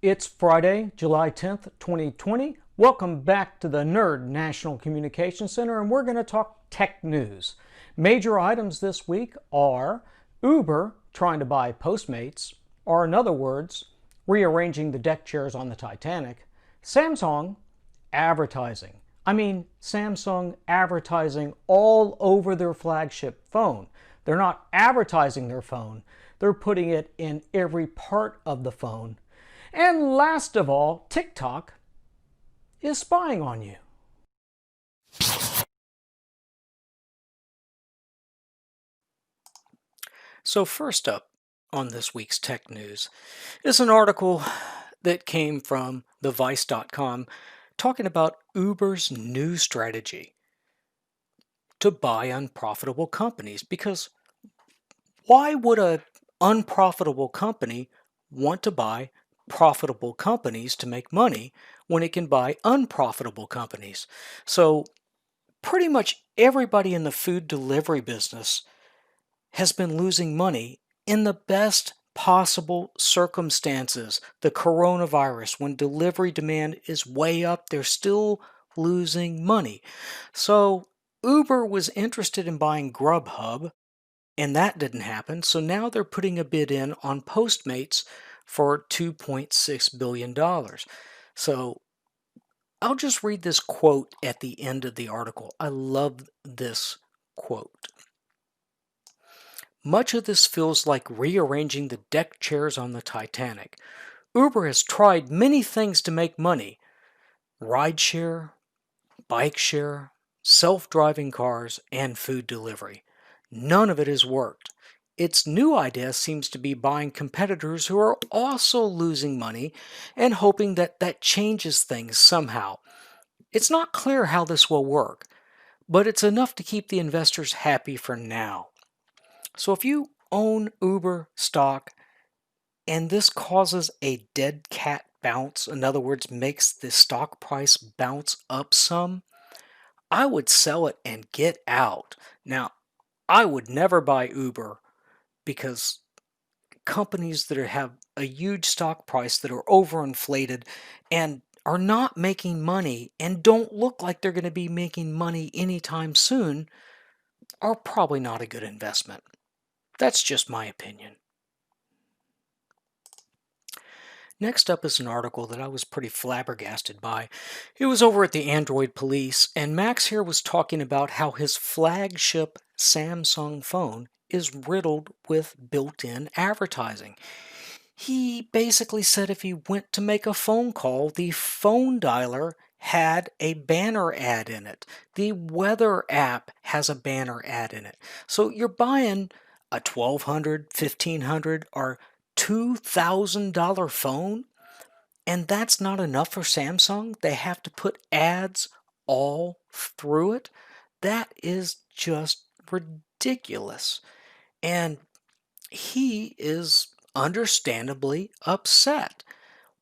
It's Friday, July 10th, 2020. Welcome back to the Nerd National Communication Center, and we're going to talk tech news. Major items this week are Uber trying to buy Postmates, or in other words, rearranging the deck chairs on the Titanic, Samsung advertising. Samsung advertising all over their flagship phone. They're not advertising their phone, they're putting it in every part of the phone. And last of all, TikTok is spying on you. So first up on this week's tech news is an article that came from thevice.com talking about Uber's new strategy to buy unprofitable companies. Because why would an unprofitable company want to buy profitable companies to make money when it can buy unprofitable companies? So pretty much everybody in the food delivery business has been losing money in the best possible circumstances. The coronavirus, when delivery demand is way up, they're still losing money. So Uber was interested in buying Grubhub, and that didn't happen. So now they're putting a bid in on Postmates for $2.6 billion. So I'll just read this quote at the end of the article. I love this quote. Much of this feels like rearranging the deck chairs on the Titanic. Uber has tried many things to make money: rideshare, bike share, self-driving cars, and food delivery. None of it has worked. Its new idea seems to be buying competitors who are also losing money and hoping that that changes things somehow. It's not clear how this will work, but it's enough to keep the investors happy for now. So if you own Uber stock and this causes a dead cat bounce, in other words, makes the stock price bounce up some, I would sell it and get out. Now, I would never buy Uber because companies that have a huge stock price that are overinflated and are not making money and don't look like they're going to be making money anytime soon are probably not a good investment. That's just my opinion. Next up is an article that I was pretty flabbergasted by. It was over at the Android Police, and Max here was talking about how his flagship Samsung phone is riddled with built-in advertising. He basically said if he went to make a phone call, the phone dialer had a banner ad in it. The weather app has a banner ad in it. So you're buying a $1,200, $1,500, or $2,000 phone, and that's not enough for Samsung. They have to put ads all through it. That is just ridiculous. And he is understandably upset.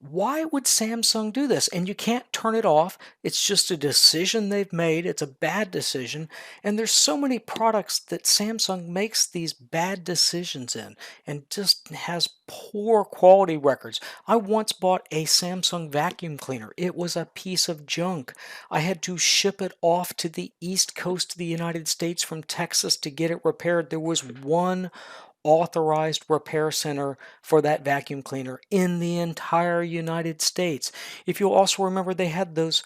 Why would Samsung do this? And you can't turn it off. It's just a decision they've made. It's a bad decision. And there's so many products that Samsung makes these bad decisions in and just has poor quality records. I once bought a Samsung vacuum cleaner. It was a piece of junk. I had to ship it off to the East Coast of the United States from Texas to get it repaired. There was one authorized repair center for that vacuum cleaner in the entire United States. If you'll also remember, they had those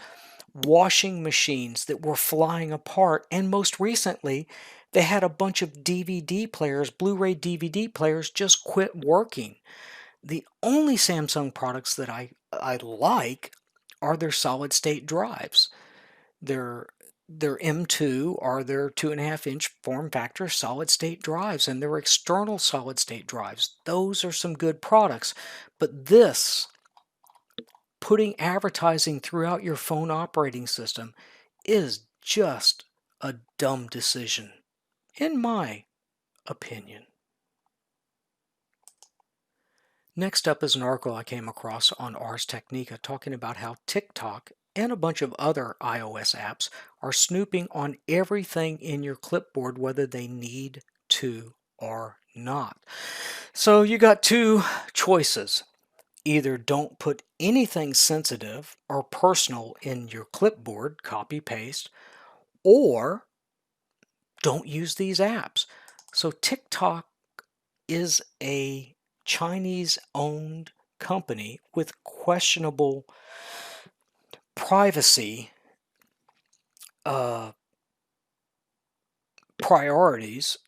washing machines that were flying apart, and most recently they had a bunch of DVD players, Blu-ray DVD players, just quit working. The only Samsung products that I like are their solid state drives. Their M2 are their 2.5-inch form factor solid state drives, and their external solid state drives. Those are some good products. But this, putting advertising throughout your phone operating system, is just a dumb decision, in my opinion. Next up is an article I came across on Ars Technica talking about how TikTok and a bunch of other iOS apps are snooping on everything in your clipboard, whether they need to or not. So you got two choices. either don't put anything sensitive or personal in your clipboard, copy paste, or don't use these apps. So TikTok is a Chinese owned company with questionable privacy priorities.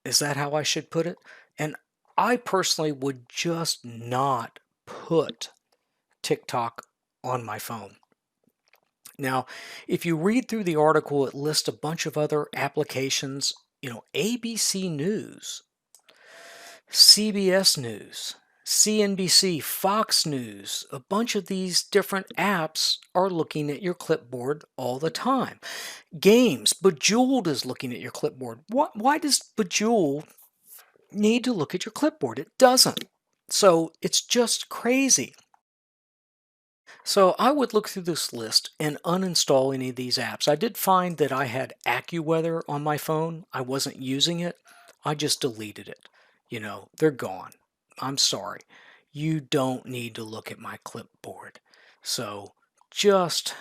Is that how I should put it? And I personally would just not put TikTok on my phone. Now, if you read through the article, it lists a bunch of other applications, ABC News, CBS News, CNBC, Fox News, a bunch of these different apps are looking at your clipboard all the time. Games, Bejeweled is looking at your clipboard. Why does Bejeweled need to look at your clipboard? It doesn't. So it's just crazy. So I would look through this list and uninstall any of these apps. I did find that I had AccuWeather on my phone. I wasn't using it. I just deleted it. They're gone. I'm sorry. You don't need to look at my clipboard. So just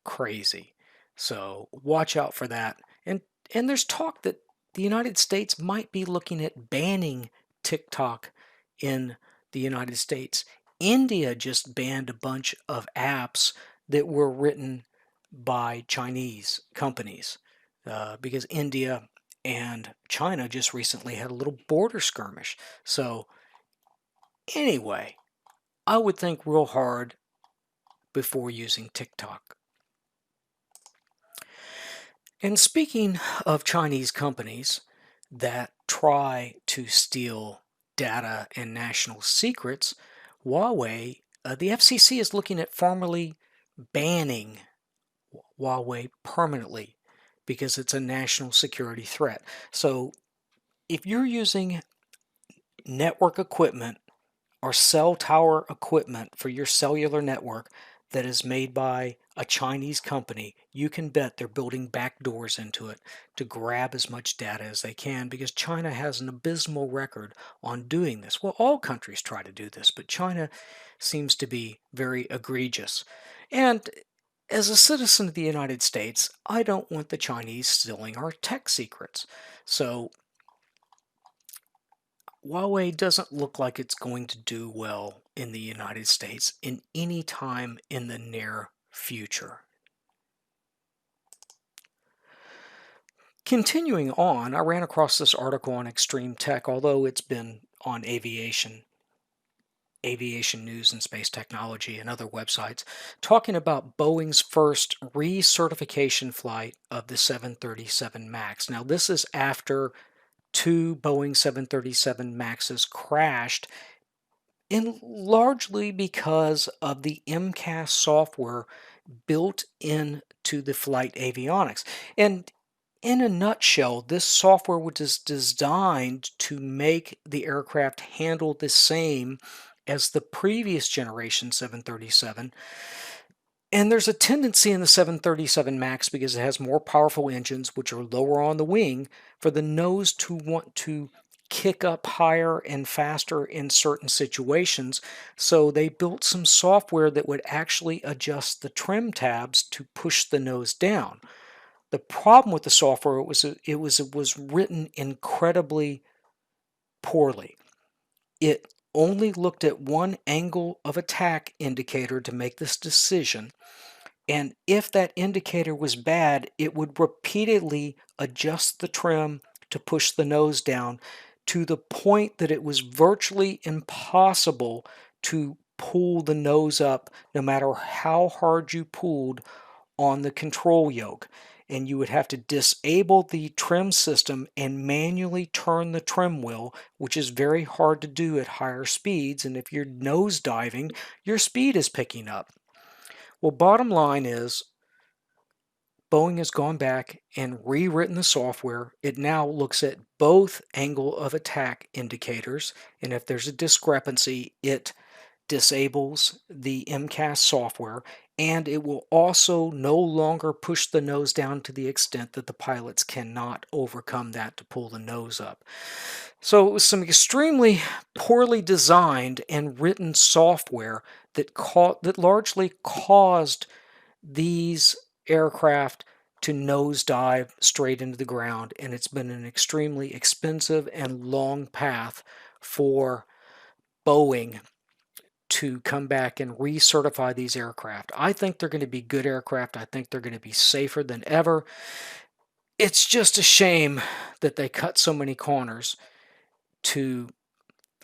crazy. So watch out for that. And there's talk that the United States might be looking at banning TikTok in the United States. India just banned a bunch of apps that were written by Chinese companies because India and China just recently had a little border skirmish. So anyway, I would think real hard before using TikTok. And speaking of Chinese companies that try to steal data and national secrets, Huawei, the FCC is looking at formally banning Huawei permanently because it's a national security threat. So if you're using network equipment or cell tower equipment for your cellular network that is made by a Chinese company, you can bet they're building backdoors into it to grab as much data as they can, because China has an abysmal record on doing this. Well, all countries try to do this, but China seems to be very egregious. And as a citizen of the United States, I don't want the Chinese stealing our tech secrets. So Huawei doesn't look like it's going to do well in the United States in any time in the near future. Continuing on, I ran across this article on Extreme Tech, although it's been on aviation news and space technology and other websites, talking about Boeing's first recertification flight of the 737 MAX. Now, this is after two Boeing 737 MAXs crashed, and largely because of the MCAS software built into the flight avionics. And in a nutshell, this software was designed to make the aircraft handle the same as the previous generation 737. And there's a tendency in the 737 MAX, because it has more powerful engines, which are lower on the wing, for the nose to want to kick up higher and faster in certain situations. So they built some software that would actually adjust the trim tabs to push the nose down. The problem with the software it was written incredibly poorly. It only looked at one angle of attack indicator to make this decision. And if that indicator was bad, it would repeatedly adjust the trim to push the nose down, to the point that it was virtually impossible to pull the nose up no matter how hard you pulled on the control yoke. And you would have to disable the trim system and manually turn the trim wheel, which is very hard to do at higher speeds. And if you're nose diving, your speed is picking up. Well, bottom line is, Boeing has gone back and rewritten the software. It now looks at both angle of attack indicators, and if there's a discrepancy, it disables the MCAS software, and it will also no longer push the nose down to the extent that the pilots cannot overcome that to pull the nose up. So it was some extremely poorly designed and written software that largely caused these aircraft to nosedive straight into the ground, and it's been an extremely expensive and long path for Boeing to come back and recertify these aircraft. I think they're going to be good aircraft. I think they're going to be safer than ever. It's just a shame that they cut so many corners to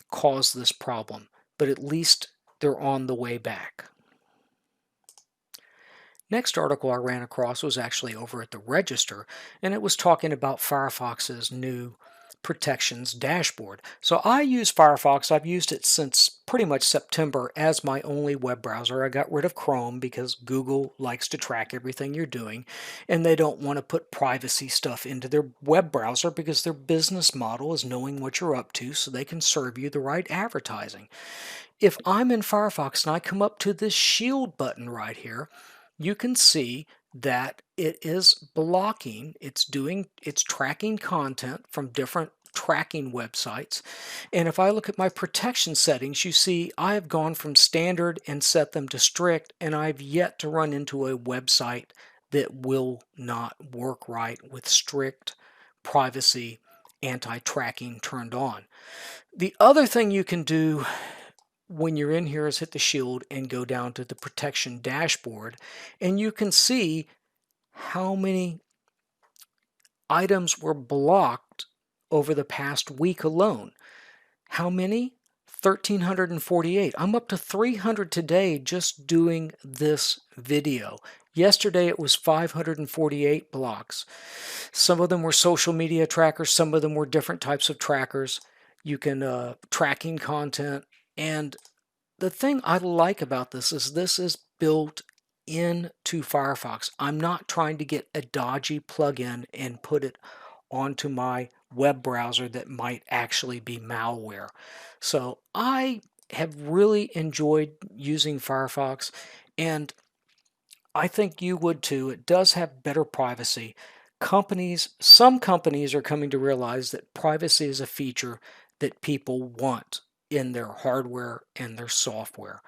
cause this problem, but at least they're on the way back. Next article I ran across was actually over at the Register, and it was talking about Firefox's new protections dashboard. So I use Firefox. I've used it since pretty much September as my only web browser. I got rid of Chrome because Google likes to track everything you're doing, and they don't want to put privacy stuff into their web browser because their business model is knowing what you're up to so they can serve you the right advertising. If I'm in Firefox and I come up to this shield button right here, you can see that it is blocking, it's tracking content from different tracking websites. And if I look at my protection settings, you see I have gone from standard and set them to strict, and I've yet to run into a website that will not work right with strict privacy anti-tracking turned on. The other thing you can do when you're in here is hit the shield and go down to the protection dashboard, and you can see how many items were blocked over the past week alone. How many? 1,348. I'm up to 300 today just doing this video. Yesterday it was 548 blocks. Some of them were social media trackers, some of them were different types of trackers. You can tracking content. And the thing I like about this is built into Firefox. I'm not trying to get a dodgy plugin and put it onto my web browser that might actually be malware. So I have really enjoyed using Firefox, and I think you would too. It does have better privacy. Some companies are coming to realize that privacy is a feature that people want in their hardware and their software.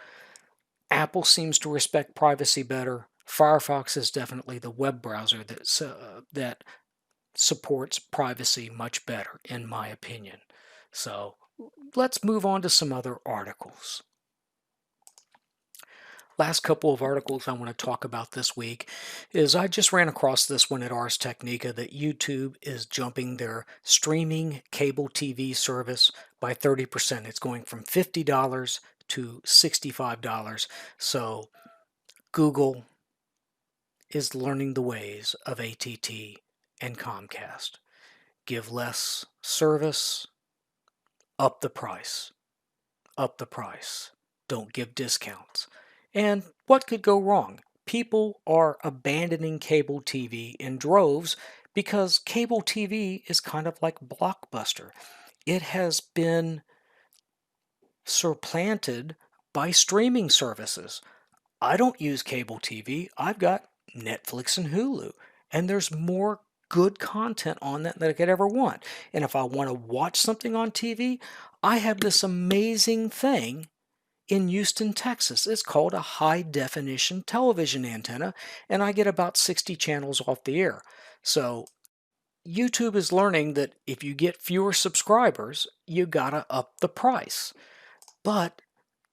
Apple seems to respect privacy better. Firefox is definitely the web browser that supports privacy much better, in my opinion. So let's move on to some other articles. Last couple of articles I want to talk about this week is I just ran across this one at Ars Technica that YouTube is jumping their streaming cable TV service by 30%. It's going from $50 to $65. So Google is learning the ways of AT&T and Comcast. Give less service, up the price. Up the price. Don't give discounts. And what could go wrong? People are abandoning cable TV in droves because cable TV is kind of like Blockbuster. It has been supplanted by streaming services. I don't use cable TV. I've got Netflix and Hulu, and there's more good content on that than I could ever want. And if I want to watch something on TV, I have this amazing thing in Houston, Texas. It's called a high definition television antenna, and I get about 60 channels off the air. So YouTube is learning that if you get fewer subscribers, you gotta up the price. But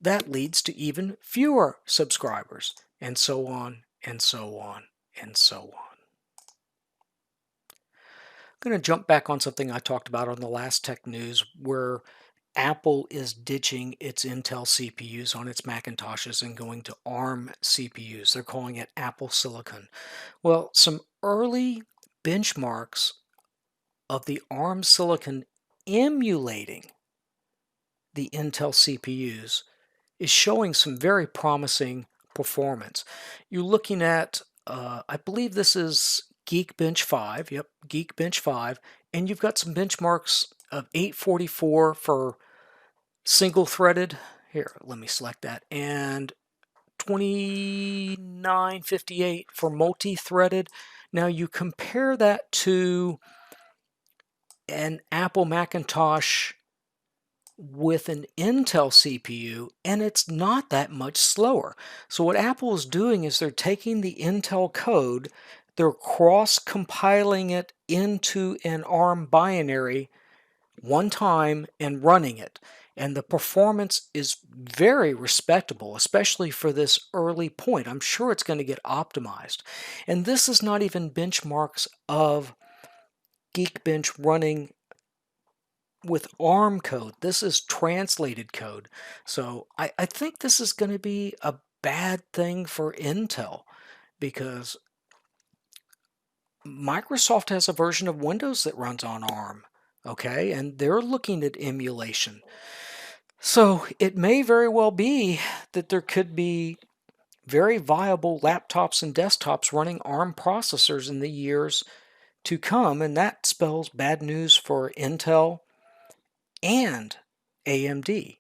that leads to even fewer subscribers, and so on, and so on, and so on. I'm going to jump back on something I talked about on the last Tech News, where Apple is ditching its Intel CPUs on its Macintoshes and going to ARM CPUs. They're calling it Apple Silicon. Well, some early benchmarks of the ARM Silicon emulating the Intel CPUs is showing some very promising performance. You're looking at, I believe this is Geekbench 5. Yep, Geekbench 5. And you've got some benchmarks of 844 for single-threaded. Here, let me select that. And 2958 for multi-threaded. Now you compare that to an Apple Macintosh with an Intel CPU, and it's not that much slower. So what Apple is doing is they're taking the Intel code, they're cross-compiling it into an ARM binary one time and running it. And the performance is very respectable, especially for this early point. I'm sure it's going to get optimized. And this is not even benchmarks of Geekbench running with ARM code. This is translated code. So I think this is going to be a bad thing for Intel, because Microsoft has a version of Windows that runs on ARM, okay? And they're looking at emulation. So it may very well be that there could be very viable laptops and desktops running ARM processors in the years to come, and that spells bad news for Intel and AMD.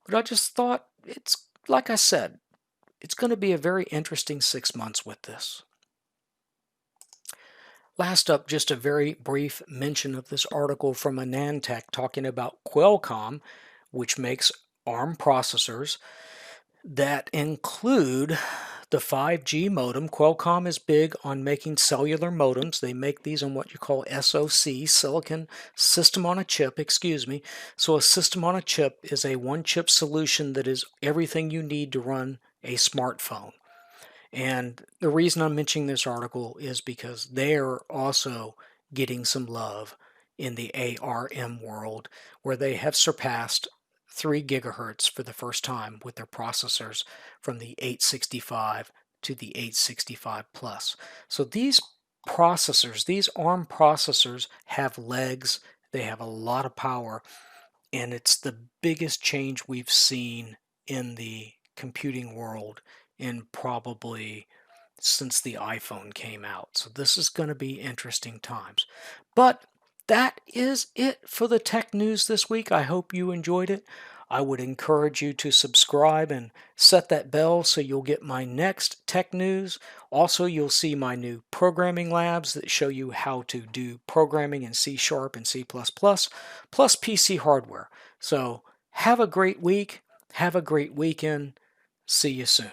But I just thought, it's like I said, it's going to be a very interesting 6 months with this. Last up, just a very brief mention of this article from AnandTech talking about Qualcomm, which makes ARM processors that include the 5G modem. Qualcomm is big on making cellular modems. They make these on what you call SoC, silicon system on a chip, So a system on a chip is a one-chip solution that is everything you need to run a smartphone. And the reason I'm mentioning this article is because they're also getting some love in the ARM world, where they have surpassed 3 gigahertz for the first time with their processors from the 865 to the 865 plus. So these processors, these ARM processors, have legs, they have a lot of power, and it's the biggest change we've seen in the computing world in probably since the iPhone came out. So this is going to be interesting times. But that is it for the tech news this week. I hope you enjoyed it. I would encourage you to subscribe and set that bell so you'll get my next tech news. Also, you'll see my new programming labs that show you how to do programming in C# and C++, plus PC hardware. So have a great week. Have a great weekend. See you soon.